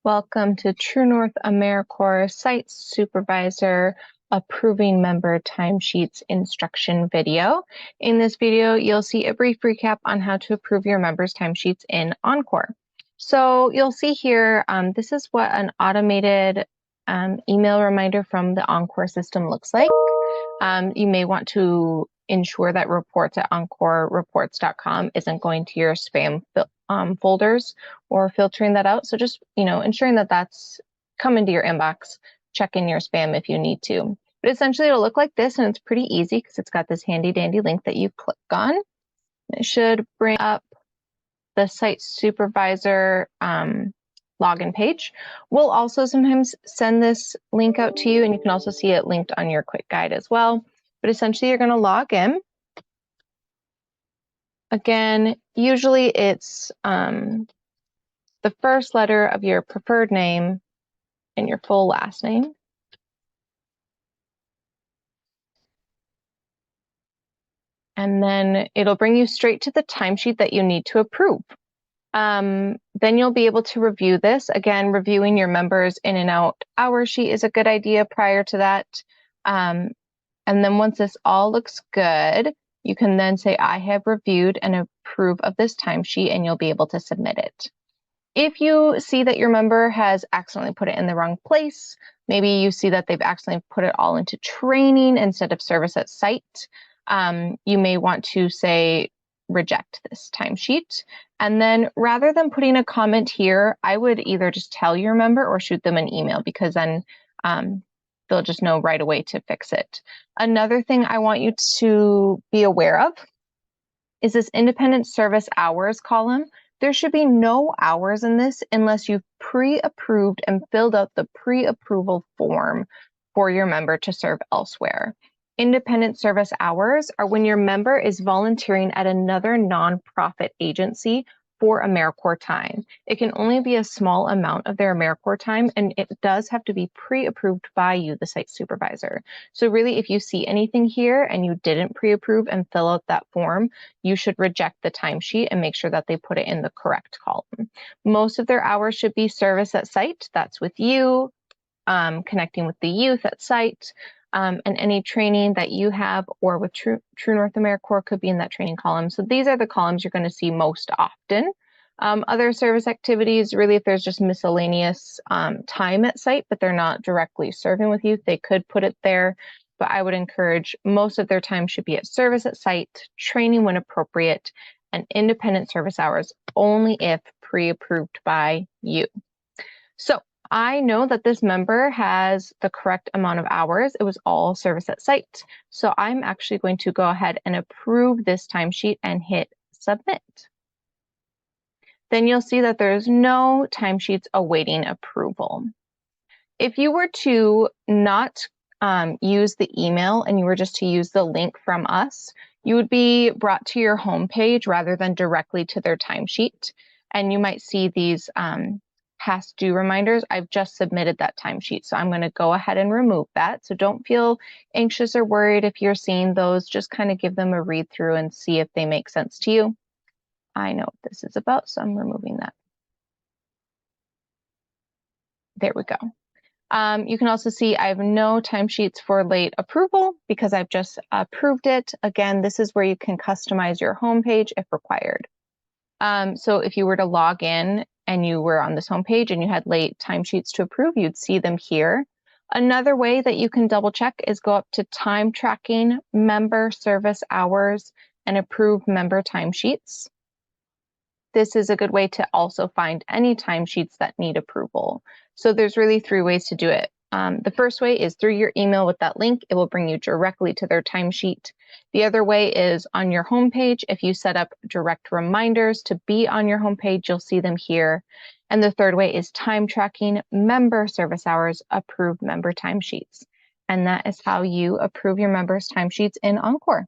Welcome to True North AmeriCorps Site Supervisor Approving Member Timesheets Instruction video. In this video, you'll see a brief recap on how to approve your members' timesheets in OnCorps. So you'll see here, this is what an automated email reminder from the OnCorps system looks like. You may want to ensure that reports at OnCorpsReports.com isn't going to your spam folders or filtering that out. So just, ensuring that that's coming to your inbox, check in your spam if you need to. But essentially it'll look like this, and it's pretty easy because it's got this handy dandy link that you click on. It should bring up the site supervisor login page. We'll also sometimes send this link out to you, and you can also see it linked on your quick guide as well. But essentially you're going to log in. Again, usually it's the first letter of your preferred name and your full last name. And then it'll bring you straight to the timesheet that you need to approve. Then you'll be able to review this. Again, reviewing your members in and out hour sheet is a good idea prior to that. And then once this all looks good, you can then say, I have reviewed and approve of this timesheet, and you'll be able to submit it. If you see that your member has accidentally put it in the wrong place, maybe you see that they've accidentally put it all into training instead of service at site, you may want to say, reject this timesheet. And then rather than putting a comment here, I would either just tell your member or shoot them an email, because then they'll just know right away to fix it. Another thing I want you to be aware of is this independent service hours column. There should be no hours in this unless you've pre-approved and filled out the pre-approval form for your member to serve elsewhere. Independent service hours are when your member is volunteering at another nonprofit agency for AmeriCorps time. It can only be a small amount of their AmeriCorps time, and it does have to be pre-approved by you, the site supervisor. So really, if you see anything here and you didn't pre-approve and fill out that form, you should reject the timesheet and make sure that they put it in the correct column. Most of their hours should be service at site. That's with you, connecting with the youth at site, and any training that you have or with True North AmeriCorps could be in that training column. So these are the columns you're going to see most often. Other service activities, really, if there's just miscellaneous time at site, but they're not directly serving with youth, they could put it there. But I would encourage most of their time should be at service at site, training when appropriate, and independent service hours only if pre-approved by you. So I know that this member has the correct amount of hours. It was all service at site. So I'm actually going to go ahead and approve this timesheet and hit submit. Then you'll see that there's no timesheets awaiting approval. If you were to not use the email and you were just to use the link from us, you would be brought to your home page rather than directly to their timesheet. And you might see these past due reminders. I've just submitted that timesheet, so I'm going to go ahead and remove that. So don't feel anxious or worried if you're seeing those. Just kind of give them a read through and see if they make sense to you. I know what this is about, so I'm removing that. There we go. You can also see I have no timesheets for late approval because I've just approved it. Again, this is where you can customize your homepage if required. So if you were to log in and you were on this homepage and you had late timesheets to approve, you'd see them here. Another way that you can double check is go up to time tracking, member service hours, and approve member timesheets. This is a good way to also find any timesheets that need approval. So there's really 3 ways to do it. The first way is through your email with that link. It will bring you directly to their timesheet. The other way is on your homepage. If you set up direct reminders to be on your homepage, you'll see them here. And the third way is time tracking, member service hours, approve member timesheets. And that is how you approve your members' timesheets in OnCorps.